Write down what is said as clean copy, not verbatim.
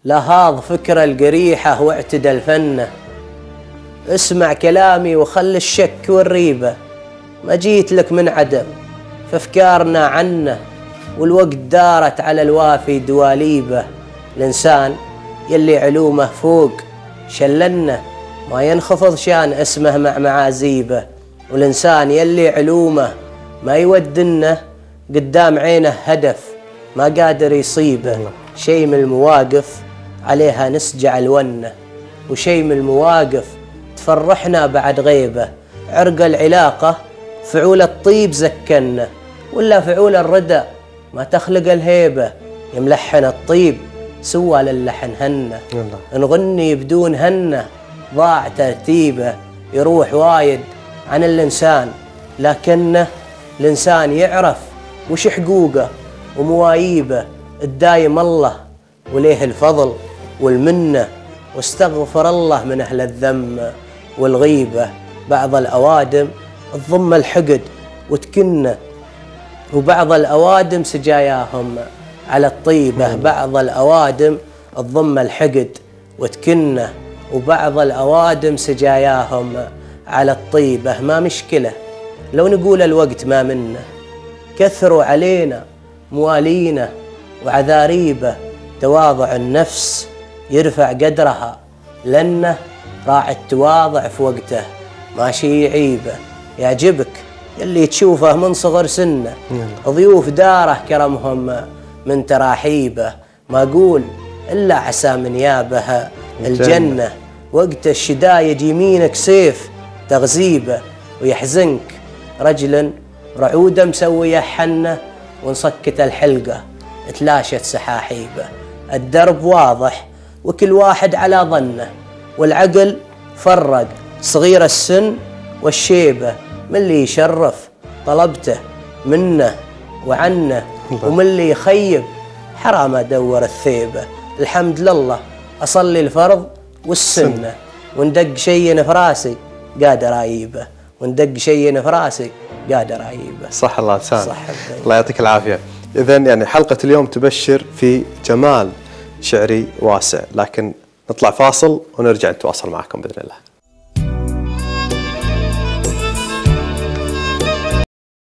لهاض فكرة القريحة واعتدل فنه. اسمع كلامي وخل الشك والريبة، ما جيت لك من عدم فافكارنا عنه، والوقت دارت على الوافي دواليبه. الإنسان يلي علومه فوق شلنه، ما ينخفض شان اسمه مع معازيبه. والإنسان يلي علومه ما يودنه، قدام عينه هدف ما قادر يصيبه. شي من المواقف عليها نسجع الونه، وشي من المواقف تفرحنا بعد غيبه. عرق العلاقة فعول الطيب زكنا، ولا فعول الردى ما تخلق الهيبة. يملحن الطيب سوى للحن هنه، نغني بدون هنه ضاع ترتيبه. يروح وايد عن الإنسان لكنه الإنسان يعرف وش حقوقه وموايبه. الدايم الله وليه الفضل والمنة، واستغفر الله من أهل الذم والغيبة. بعض الأوادم تضم الحقد وتكنه، وبعض الأوادم سجاياهم على الطيبة. بعض الأوادم تضم الحقد وتكنه، وبعض الأوادم سجاياهم على الطيبة. ما مشكلة لو نقول الوقت ما منه، كثروا علينا موالينا وعذاريبه. تواضع النفس يرفع قدرها، لأنه راعي التواضع في وقته ماشي يعيبه. يعجبك يلي تشوفه من صغر سنه، ضيوف داره كرمهم من تراحيبه. ما أقول إلا عسى من يابه الجنة، وقت الشدايد يمينك سيف تغزيبه. ويحزنك رجل رعوده مسويه حنه، ونسكت الحلقة تلاشت سحاحيبه. الدرب واضح وكل واحد على ظنه، والعقل فرق صغير السن والشيبة. من اللي يشرف طلبته منه وعنه، ومن اللي يخيب حرام أدور الثيبة. الحمد لله أصلي الفرض والسنة، وندق شيء في راسي قادر أعيبه، وندق شيء في راسي قادر أعيبه. صح الله لسان. الله يعطيك العافية. إذن يعني حلقة اليوم تبشر في جمال شعري واسع، لكن نطلع فاصل ونرجع نتواصل معكم بإذن الله.